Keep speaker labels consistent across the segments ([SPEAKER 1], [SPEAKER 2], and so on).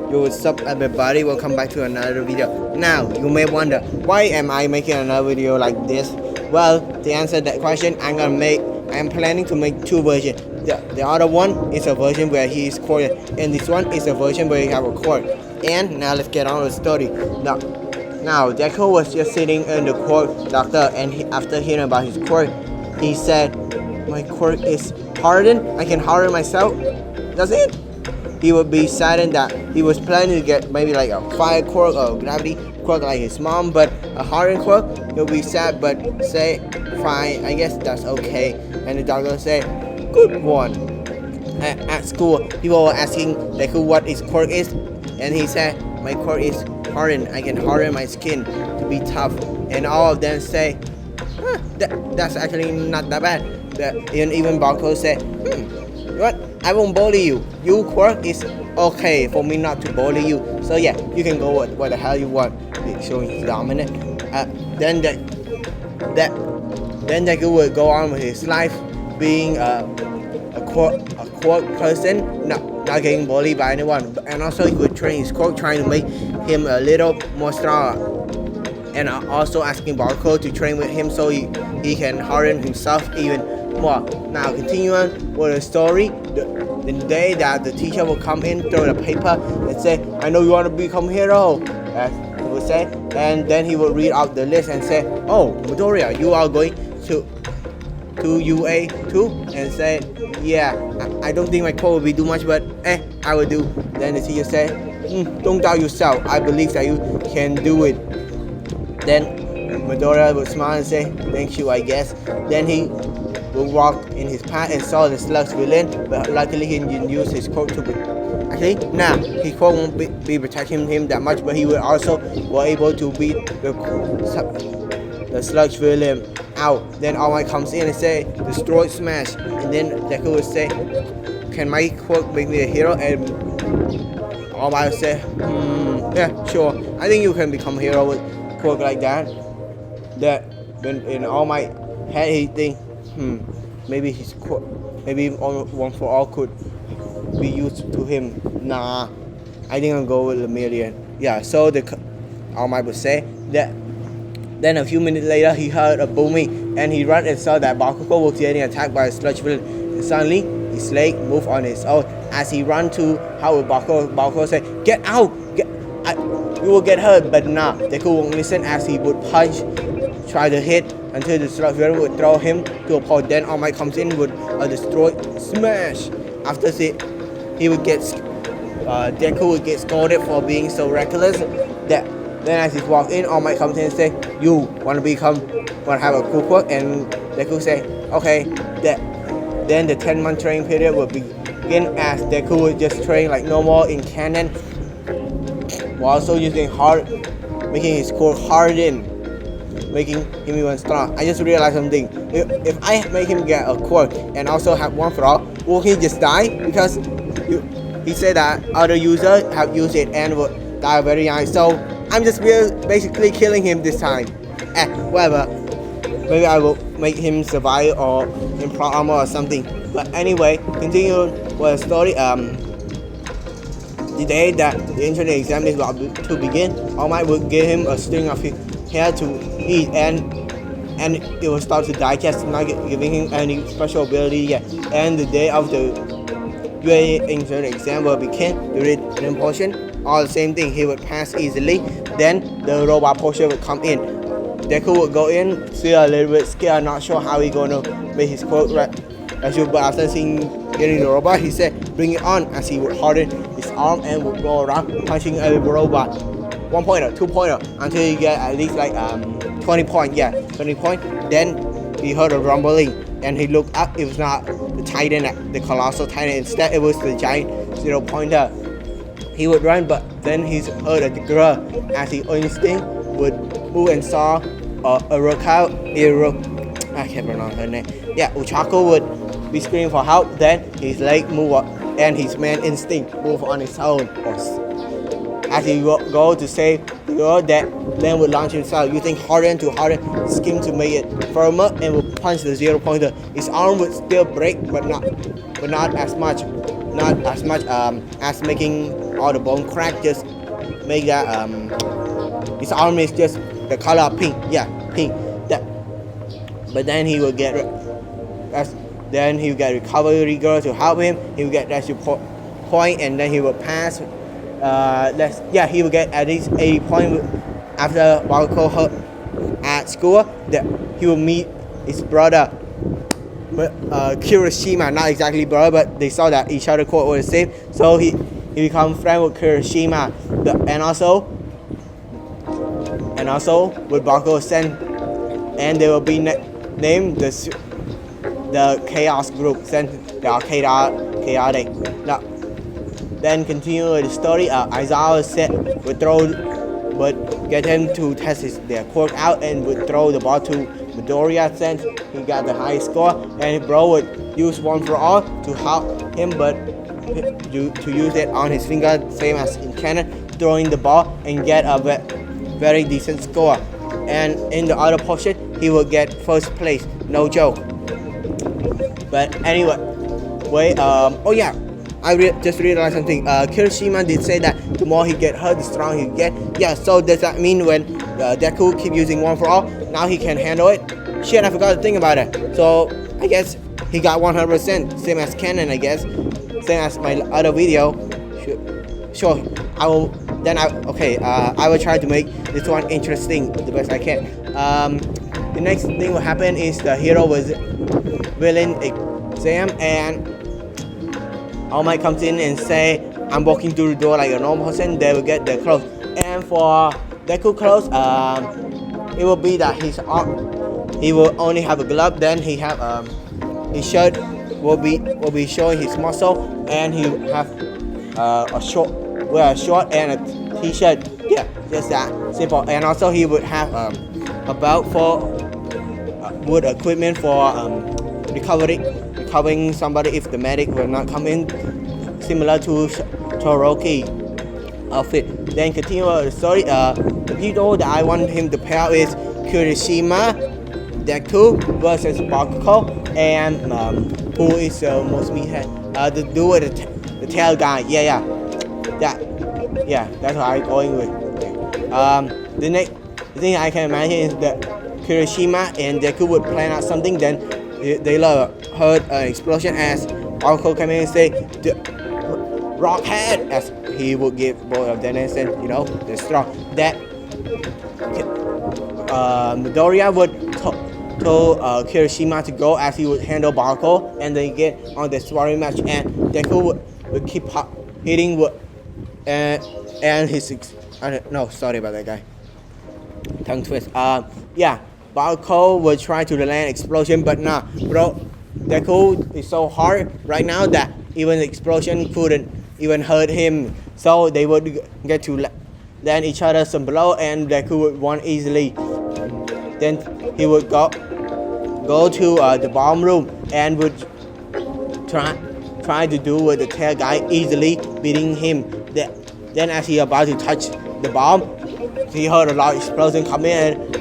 [SPEAKER 1] What's up everybody, welcome back to another video. Now you may wonder, why am I making another video like this? Well, to answer that question, I'm planning to make two versions. The other one is a version where he is quoted, and this one is a version where you have a quote. And now let's get on with the story. Now Deco was just sitting in the quote doctor, and after hearing about his quirk, he said, "My quirk is hardened. I can harden myself." That's it. He would be saddened that he was planning to get maybe like a fire quirk or a gravity quirk like his mom, but a hardened quirk, he'll be sad but say, "Fine, I guess that's okay." And the doctor said, "Good one." At school, people were asking Deku what his quirk is, and he said, "My quirk is hardened. I can harden my skin to be tough." And all of them say, that's actually not that bad. Even Barco said, "What? I won't bully you. Your quirk is okay for me not to bully you. So yeah, you can go with what the hell you want." Showing his dominant. Then Deku would go on with his life, being a quirk person, not getting bullied by anyone, and also he would train his quirk, trying to make him a little more strong, and also asking Barco to train with him so he can harden himself even more. Now continue on with the story. The day that the teacher will come in, throw the paper and say, "I know you want to become hero," as he would say, and then he would read out the list and say, "Oh, Midoriya, you are going to UA too?" And say, "Yeah, I don't think my quote will be too much, but I will do." Then the teacher said, "Don't doubt yourself. I believe that you can do it." Then Midoriya would smile and say, "Thank you, I guess." Then he would walk in his path and saw the slug's villain, but luckily he didn't use his quote to his quote won't be protecting him that much, but he will also were able to beat the slug's villain out. Then All Might comes in and say, "Destroy, smash," and then Deku would say, "Can my quote make me a hero?" And All Might would say, "Yeah, sure. I think you can become a hero with quirk like that." That when in All Might head he think, maybe his quirk, maybe one for all could be used to him. Nah, I think I'll go with a million. Yeah, so All Might would say that. Then a few minutes later, he heard a booming, and he ran and saw that Bakugo was getting attacked by a sludge villain. And suddenly, his leg moved on its own. As he ran to help with Bakugo said, "Get out! You will get hurt." But nah, Deku won't listen, as he would punch, try to hit, until the sludge villain would throw him to a pole. Then All Might comes in with a destroy, smash. After he would get Deku would get scolded for being so reckless. Then as he walked in, All Might comes in and say, "You want to have a cool quirk?" And Deku say, "Okay." Then the 10-month training period will begin, as Deku would just train like normal in canon, while also making his quirk harden, making him even strong. I just realized something. If I make him get a quirk and also have one for all, will he just die? Because he said that other users have used it and would die very young. So I'm just basically killing him this time. Whatever. Maybe I will make him survive or improve armor or something. But anyway, continue with the story. The day that the entrance exam is about to begin, All Might would give him a string of hair to eat, and it will start to digest, not giving him any special ability yet. And the day of the UA entrance exam will begin. The written portion, all the same thing, he would pass easily. Then the robot portion would come in. Deku would go in, feel a little bit scared, not sure how he's gonna make his quote right. But after getting the robot, he said, "Bring it on," as he would harden his arm and would go around punching every robot. 1 pointer, 2 pointer, until you get at least like 20 points. Yeah, 20 points. Then he heard a rumbling, and he looked up. It was not the Titan, the colossal Titan. Instead, it was the giant 0-pointer. He would run, but then he heard a girl, as his instinct would move and saw I can't pronounce her name. Yeah, Uchako would be screaming for help. Then his leg moved and his man instinct moved on its own. As he would go to save the girl, that then would launch himself using harden skin to make it firmer, and would punch the 0-pointer. His arm would still break, but not as much as making all the bone crack, just make that his arm is just the color of pink. Yeah, pink. That. But then he will get then he will get recovery girl to help him. He will get that support point, and then he will pass. He will get at least 80 points after Bakugo hurt at school. That he will meet his brother Kirishima, not exactly brother, but they saw that each other quote was the same. So he becomes friend with Kirishima, and also with Bakugo sent, and they will be named the Chaos Group, since they are chaotic. Now, then continue with the story. Aizawa would get him to test their quirk out and would throw the ball to Midoriya since he got the highest score, and his bro would use one for all to help him, but to use it on his finger, same as in canon, throwing the ball and get a very decent score. And in the other portion, he will get first place, no joke. But anyway, I just realized something. Kirishima did say that the more he get hurt, the stronger he get. Yeah, so does that mean when Deku keep using one for all, now he can handle it? Shit, I forgot to think about it. So I guess he got 100%, same as canon, I guess. Same as my other video. Sure, I will. Then I will try to make this one interesting the best I can. The next thing will happen is the hero was villain exam, and All Might comes in and say, I'm walking through the door like a normal person. They will get their clothes. And for Deku clothes, it will be that his arm, he will only have a glove. Then he have his shirt will be showing his muscle, and he will have a short and a t-shirt. Yeah, just that simple. And also he would have a belt for wood equipment for recovering somebody if the medic will not come in, similar to Todoroki outfit. Then continue the story. The people that I want him to pair is Kirishima, Deku versus Bakugo, and who is most meathead? The dude with the tail guy. That's what I'm going with. The next thing I can imagine is that Kirishima and Deku would plan out something. Then they heard an explosion as Bakugo came in and say, "Rock head," as he would give both of them and say, they're strong. That Midoriya would told Kirishima to go as he would handle Bakugo, and they get on the sparring match, and Deku would keep hitting and his sorry about that guy, tongue twist. Bakugo would try to land explosion, but nah, bro, Deku is so hard right now that even the explosion couldn't even hurt him. So they would get to land each other some blow, and Deku would win easily. Then he would go to the bomb room and would try to do with the tail guy, easily beating him. Then as he about to touch the bomb, he heard a loud explosion come in, and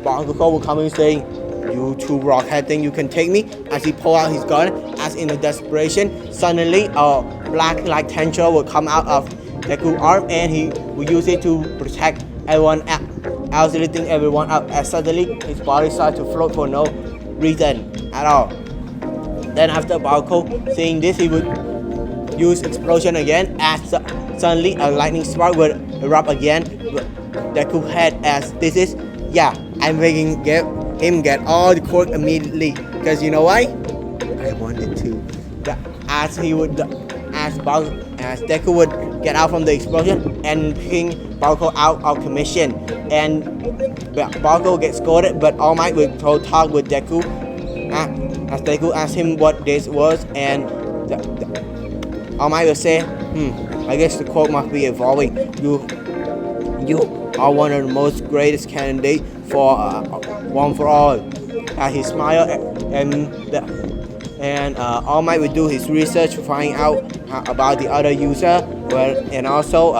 [SPEAKER 1] Bakugo would come in saying, "You two rockhead thing, you can take me." As he pulled out his gun, as in a desperation, suddenly a black like tentacle would come out of Deku's arm, and he would use it to protect everyone else, lifting everyone up. As suddenly his body started to float for no reason at all. Then after Bakugo seeing this, he would use explosion again, as suddenly a lightning spark would erupt again. Deku's head, as this is, I'm making him get all the quirk immediately, because you know why? I wanted to. As Deku would get out from the explosion and picking Bakugo out of commission, and Bakugo gets scolded, but All Might would talk with Deku, as Deku asked him what this was, and All Might will say, I guess the quote must be evolving. You are one of the most greatest candidates for one for all. As he smiled, and All Might would do his research to find out about the other user. And also,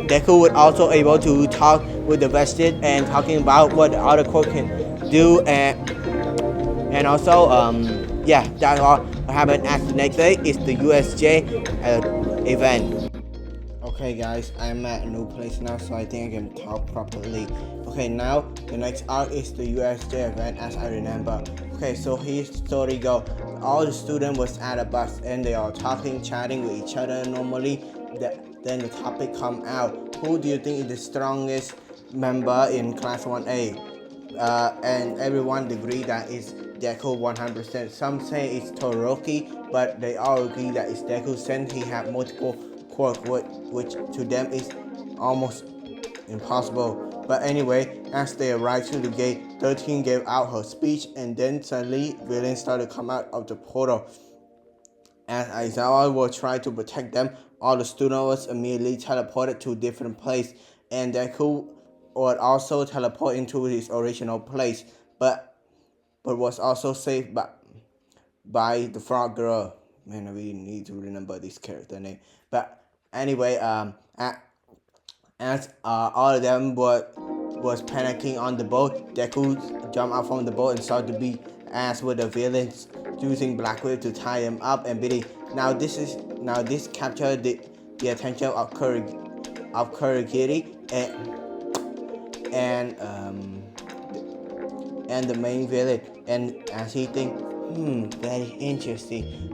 [SPEAKER 1] Deku would also able to talk with the vested and talking about what the other quirk can do, and also, yeah, that's all what happened. As the next day is the USJ event. Okay guys, I'm at a new place now, so I think I can talk properly. Okay, now the next arc is the USJ event, as I remember. Okay, so here's the story go. All the students was at a bus and they are talking, chatting with each other normally. Then the topic come out. Who do you think is the strongest member in class 1A? And everyone agree that it's Deku 100%. Some say it's Todoroki, but they all agree that it's Deku since he had multiple quirks, which to them is almost impossible. But anyway, as they arrived to the gate, 13 gave out her speech, and then suddenly villains started to come out of the portal. As Aizawa will try to protect them, all the students was immediately teleported to different place, and Deku would also teleport into his original place, but was also saved by the frog girl. Man, I really need to remember this character name. But anyway, as all of them was panicking on the boat, Deku jumped out from the boat and started to beat ass with the villains, using Black Whip to tie him up and beat him. Now this captured the attention of Kurogiri and the main villain, and as he think, very interesting.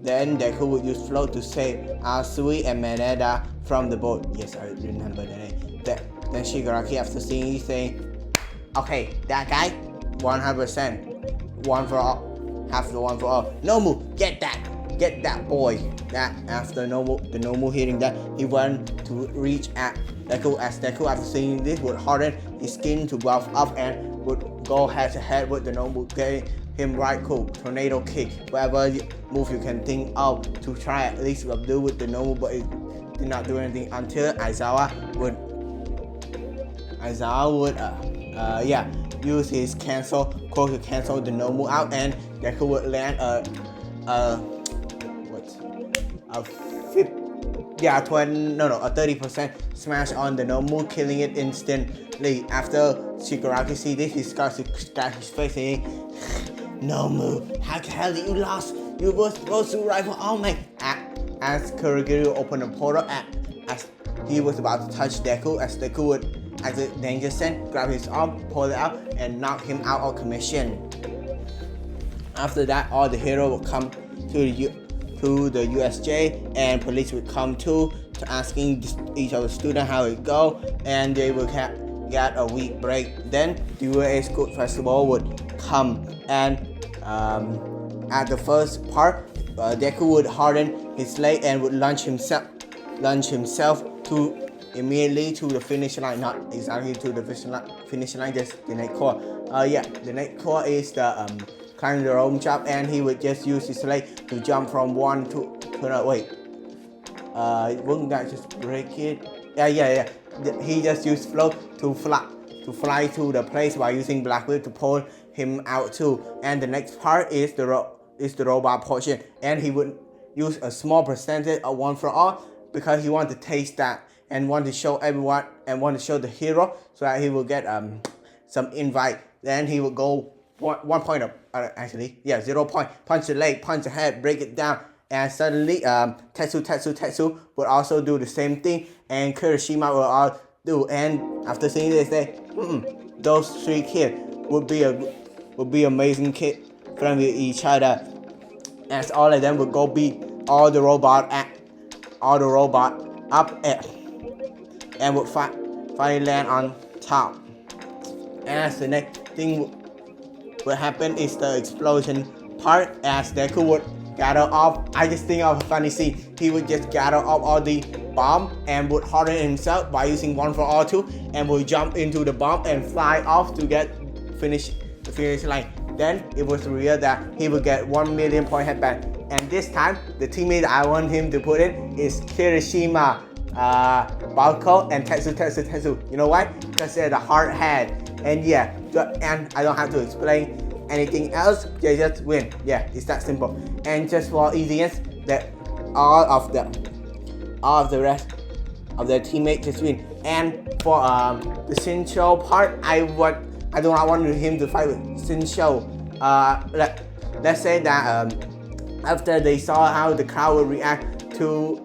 [SPEAKER 1] Then Deku would use float to save Asui and Maneda from the boat. Yes, I remember the name. Then Shigaraki, after seeing it, saying, okay, that guy, 100%, one for all, half the one for all. Nomu, get that boy. That after the Nomu hearing that, he went to reach at Deku, as Deku, after seeing this, would harden his skin to buff up and would go head to head with the Nomu, getting him right cool, tornado kick, whatever move you can think of to try at least do with the Nomu, but it did not do anything until Aizawa would use his cancel quote to cancel the Nomu out, and Deku would land a 30% smash on the Nomu, killing it instantly. After Shigaraki see this, he starts to scratch his face saying, Nomu, how the hell did you lost? You were supposed to rifle all me. As Kurogiri opened the portal, as he was about to touch Deku, as Deku would, as a danger sense, grab his arm, pull it out, and knock him out of commission. After that, all the heroes would come to the USJ, and police would come to asking each of the students how it go, and they would get a week break. Then the UA School Festival would come, and at the first part, Deku would harden his leg and would launch himself to immediately to the finish line, not exactly to the finish line, just the next core. The next core is the climb the rope jump, and he would just use his leg to jump from one to another. Wait, wouldn't that just break it? Yeah. He just used float to fly to the place by using Black Whip to pull him out too. And the next part is the robot portion, and he would use a small percentage of one for all because he wanted to taste that and want to show everyone and want to show the hero so that he will get some invite. Then he would go 1 point up, 0 point, punch the leg, punch the head, break it down, and suddenly Tetsu would also do the same thing, and Kirishima will all do. And after seeing this, they those three kids would be amazing kid friendly with each other, as all of them would go beat all the robot up and would finally land on top. As the next thing what happened is the explosion part, as Deku would gather up. I just think of a funny scene. He would just gather up all the bomb and would harden himself by using one for all two, and would jump into the bomb and fly off to get the finish line. Then it was revealed that he would get 1 million point headband, and this time the teammate I want him to put in is Kirishima, Balko, and Tetsu. You know why? Because they're the hard head. And yeah, and I don't have to explain anything else, they just win. Yeah, it's that simple. And just for easiness, that all of the rest of their teammates just win. And for the Shincho part, I would I do not want him to fight with Sin Show. Let's say that after they saw how the crowd would react to,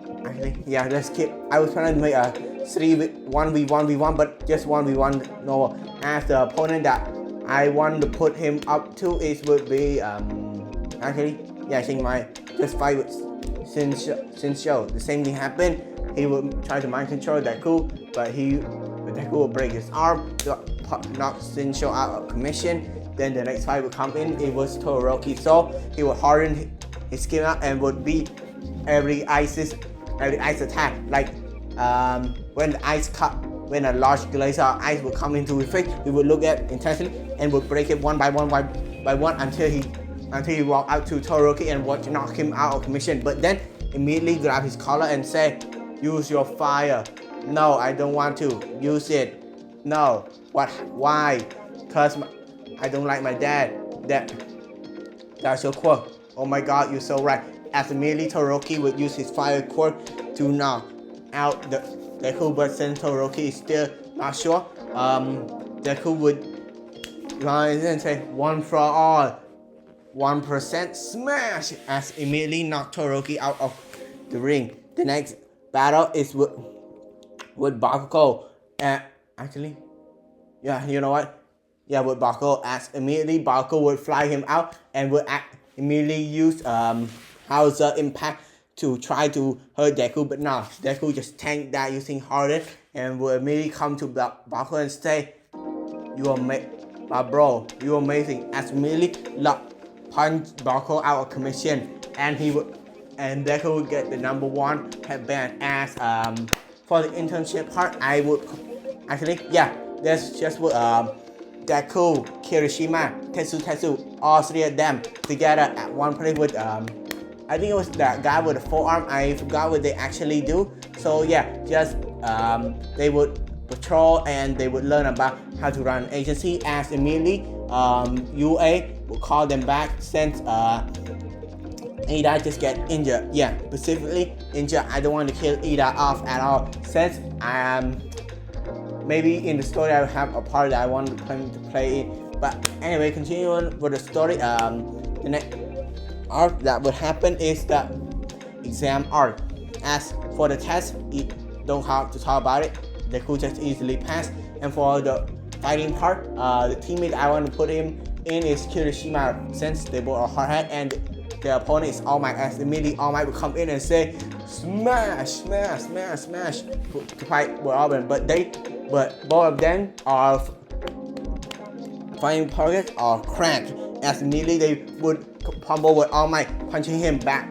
[SPEAKER 1] let's keep. I was trying to make a 1v1v1, but just 1v1 no. As the opponent that I want to put him up to is would be just fight with Sin Show. The same thing happened. He would try to mind control Deku, but Deku will break his arm, knock Sin Show out of commission. Then the next fight would come in. It was Todoroki, so he would harden his skin up and would beat every ice attack. Like when a large glacier of ice would come into effect, he would look at intensely and would break it one by one until he walked out to Todoroki and would knock him out of commission. But then immediately grab his collar and say, "Use your fire." No, I don't want to use it. No, what? Why? Cause I don't like my dad. That's your quirk. Oh my God, you're so right. As immediately Todoroki would use his fire quirk to knock out Deku, but since Todoroki is still not sure, Deku would say one for all, 1% smash, as immediately knock Todoroki out of the ring. The next battle is with Bakugo. You know what? Yeah, with Bakugo, as immediately Bakugo would fly him out and would immediately use Hauser Impact to try to hurt Deku, but no, Deku just tanked that using Harden and would immediately come to Bakugo and say, "You are my bro, you're amazing." As immediately punch Bakugo out of commission, and Deku would get the #1 headband. As for the internship part, I would that's just what Deku, Kirishima, Tetsu, all three of them together at one place with I think it was that guy with the forearm. I forgot what they actually do. So yeah, just they would patrol and they would learn about how to run an agency. As immediately UA would call them back since Ida just get injured. Yeah, specifically injured. I don't want to kill Ida off at all since maybe in the story I have a part that I want to play in. But anyway, continuing with the story, the next arc that would happen is the exam arc. As for the test, don't have to talk about it. Deku just easily passed. And for the fighting part, the teammate I want to put him in is Kirishima, since they both are hardhead and the opponent is All Might. As immediately All Might would come in and say, "Smash, smash, smash, smash," to fight with all of them. But both of them are fighting targets are cracked. As immediately they would combo with All Might, punching him back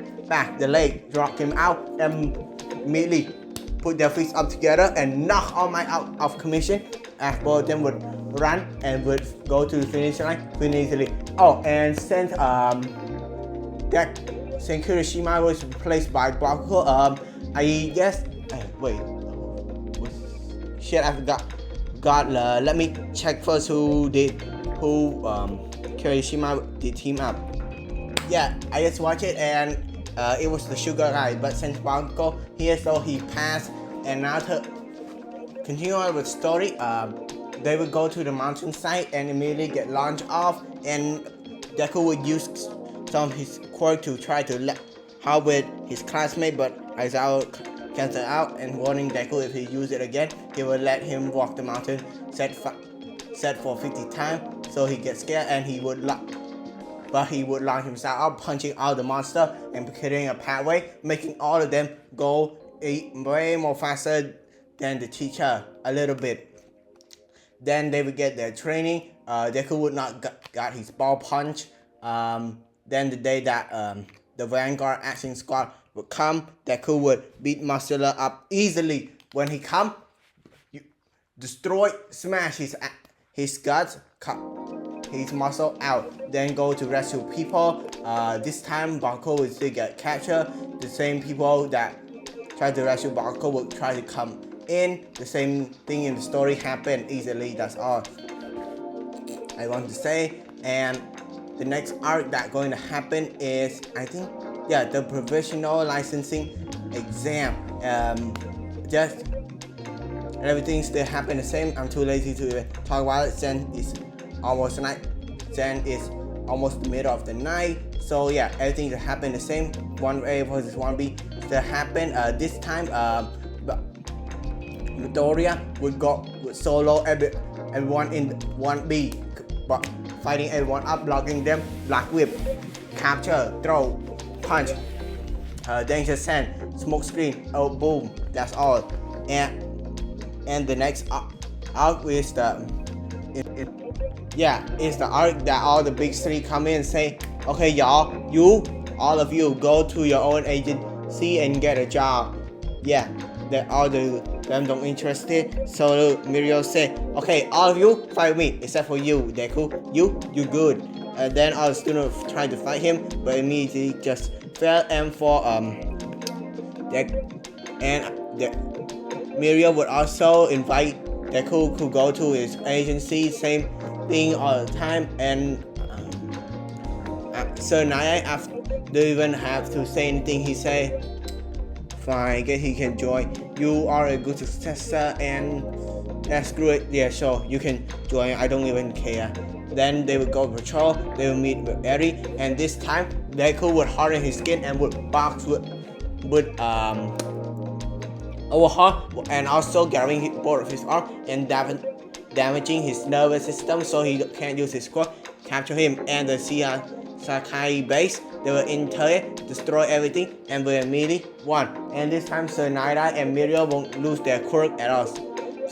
[SPEAKER 1] the leg, drop him out, and immediately put their fists up together and knock All Might out of commission. As both of them would run and would go to the finish line easily. Oh, and since Kirishima was replaced by Bakugo, I guess I forgot. Let me check first who Kirishima did team up. Yeah, I just watched it and it was the sugar guy, but since Bakugo here, so he passed. And now to continue on with story, they would go to the mountainside and immediately get launched off, and Deku would use some of his quirk to try to help with his classmate, but Aizawa cancelled out and warning Deku if he used it again, he would let him walk the mountain set for 50 times, so he gets scared and he would launch himself out, punching all the monsters and creating a pathway, making all of them go way more faster than the teacher a little bit. Then they would get their training. Deku would not got his ball punch. Then the day that the Vanguard Action Squad would come, Deku would beat Muscular up easily. When he come, destroy, smash his guts, cut his muscle out, then go to rescue people. This time Bakugo will still get captured. The same people that try to rescue Bakugo will try to come in. The same thing in the story happened easily. That's all I want to say. And the next arc that's going to happen is, I think, the provisional licensing exam. Just everything still happen the same. I'm too lazy to talk about it since it's almost night. Then it's almost the middle of the night. So yeah, everything that happened the same. 1A versus 1B that happened. This time, Midoriya would solo everyone in 1B, but fighting everyone up, blocking them, block whip, capture, throw, punch, danger sand, smoke screen, oh boom, that's all. And the next arc is it's the arc that all the big three come in and say, okay y'all, all of you go to your own agency and get a job. Yeah, that all them don't interested. So Mirio said, okay, all of you fight me except for you, Deku. You good. And then all the students tried to fight him, but immediately just fell. And for Mirio would also invite Deku to go to his agency, same thing all the time. And Sir Naya, after don't even have to say anything, he say, fine, I guess he can join. You are a good successor and that's great. Yeah, sure, you can join. I don't even care. Then they would go patrol. They would meet with Eri, and this time Deku would harden his skin and would box with overhaul, and also grabbing both of his arm and damaging his nervous system, so he can't use his quirk. Capture him and the Sakai base. They will enter it, destroy everything, and will immediately won. And this time Sir Naira and Mirio won't lose their quirk at all.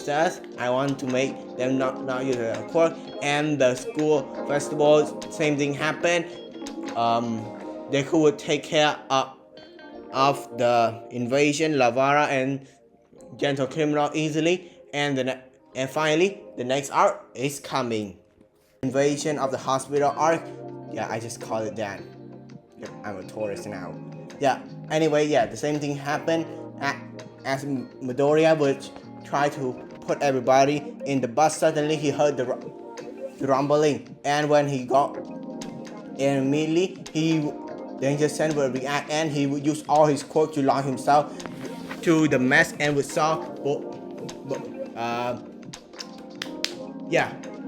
[SPEAKER 1] Thus, I want to make them not use their quirk. And the school festival, same thing happened. Deku would take care of the invasion, Lavara and Gentle Criminal easily. And finally, the next arc is coming. Invasion of the hospital arc. Yeah, I just call it that. Yep, I'm a tourist now. Yeah, anyway, yeah, the same thing happened as Midoriya would try to put everybody in the bus. Suddenly he heard the rumbling, and when he got in immediately, Danger Sen would react, and he would use all his quirk to launch himself to the mess, and would saw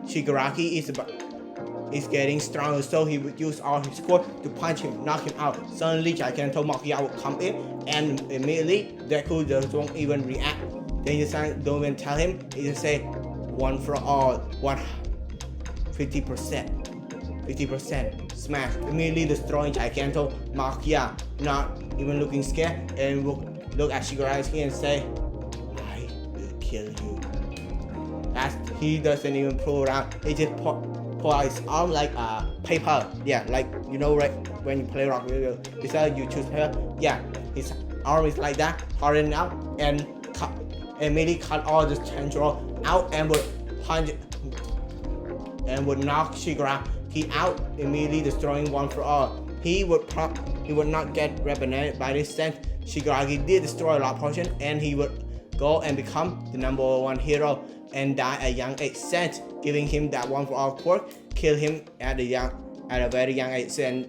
[SPEAKER 1] Shigaraki is getting stronger, so he would use all his quirk to punch him, knock him out. Suddenly Giganto Makia would come in, and immediately Deku won't even react. Danger Sen don't even tell him. He just say, one for all, 50%, smash, immediately destroying Giganto Makia, not even looking scared, and will look at Shigaraki and say, I will kill you. He doesn't even pull around. He just pull out his arm like paper. Yeah, like, you know, right when you play rock video, besides you choose paper. Yeah, his arm is like that, hardened out, and immediately cut all the tendril out, and would punch and would knock Shigaraki out, immediately destroying one for all. He would not get represented by this sense. Shigaraki did destroy a lot of potion, and he would go and become the #1 hero and die at a young age, since giving him that one for all quirk, kill him at a very young age. And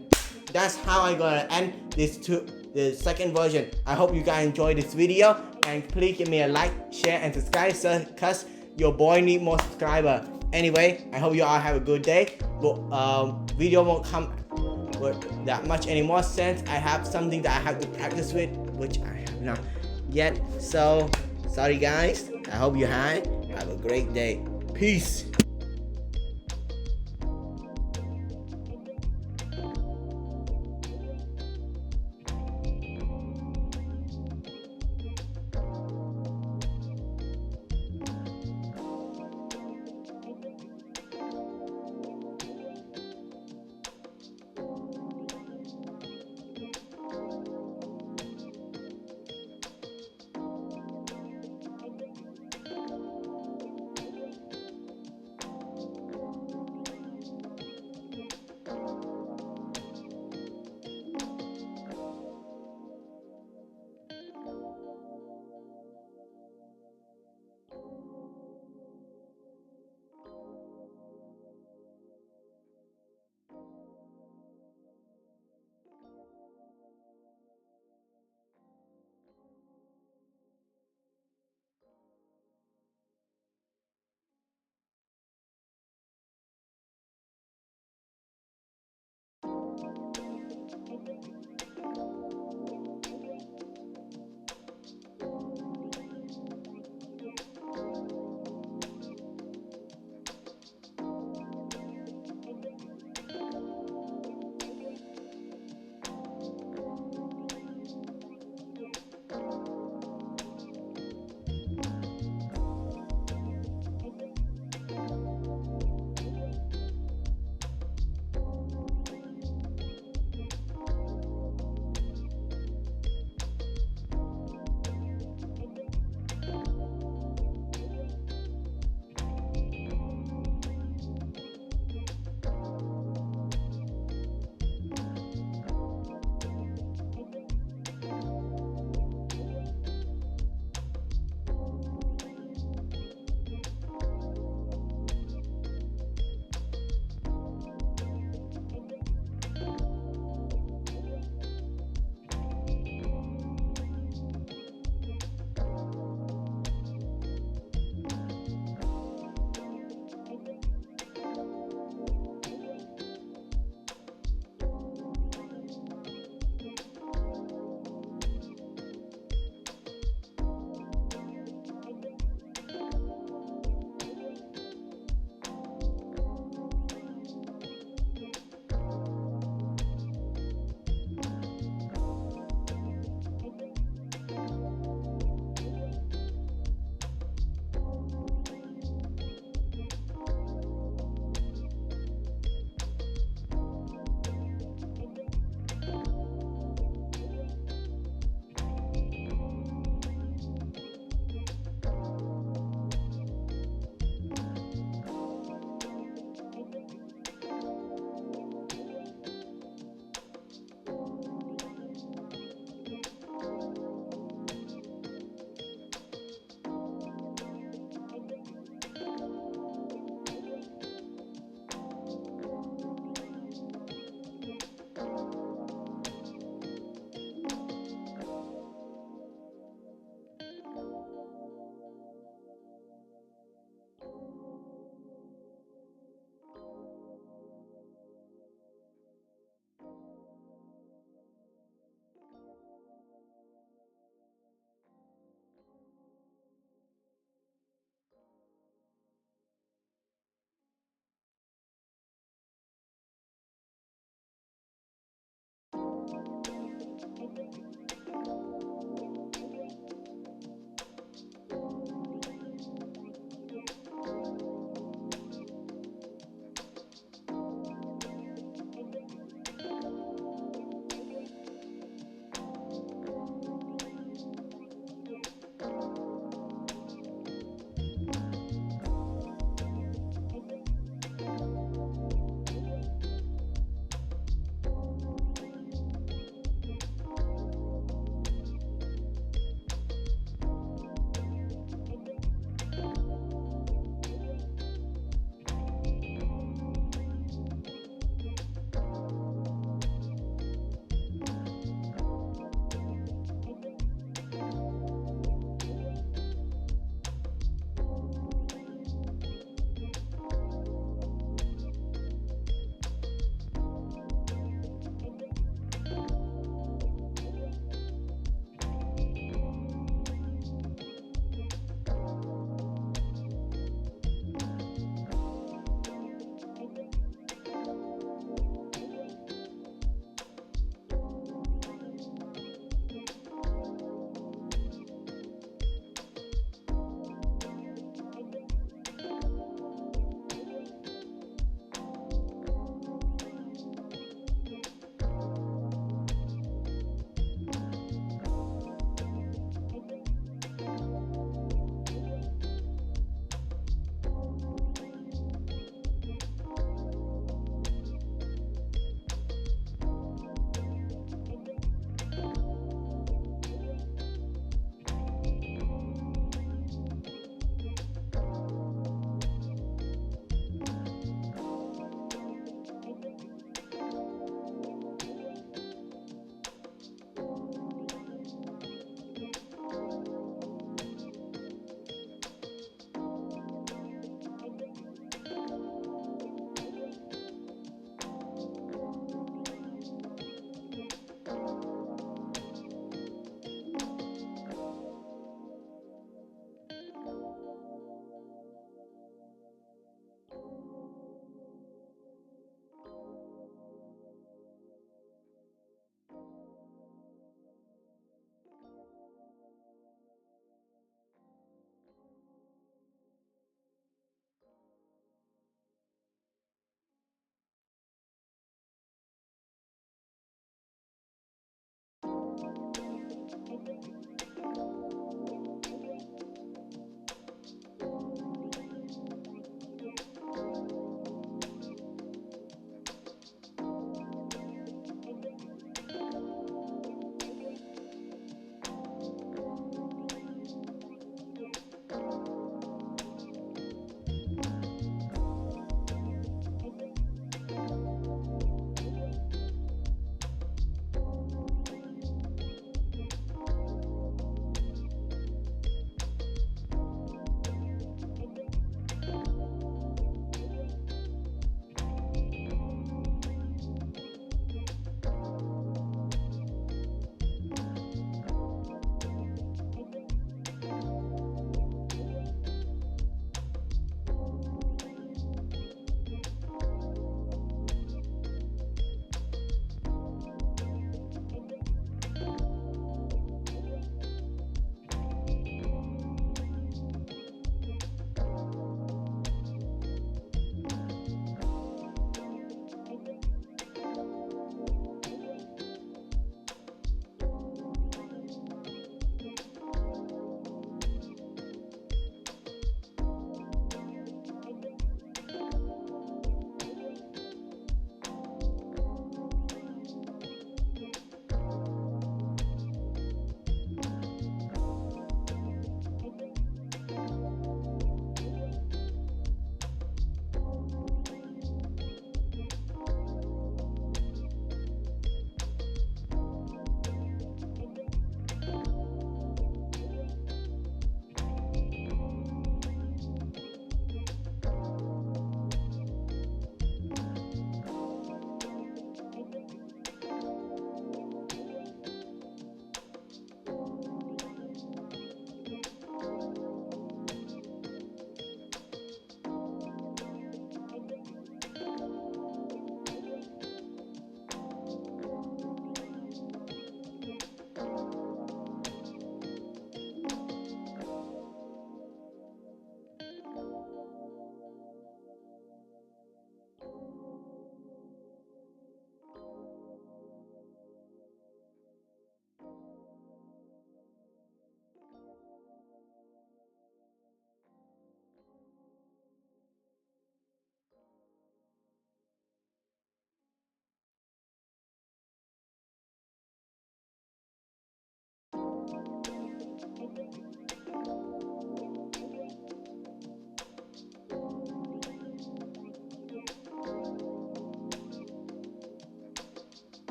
[SPEAKER 1] that's how I'm gonna end the second version. I hope you guys enjoyed this video, and please give me a like, share, and subscribe, cause your boy need more subscribers. Anyway, I hope you all have a good day. But video won't come with that much anymore, since I have something that I have to practice with, which I have not yet. So sorry guys. I hope you have a great day. Peace.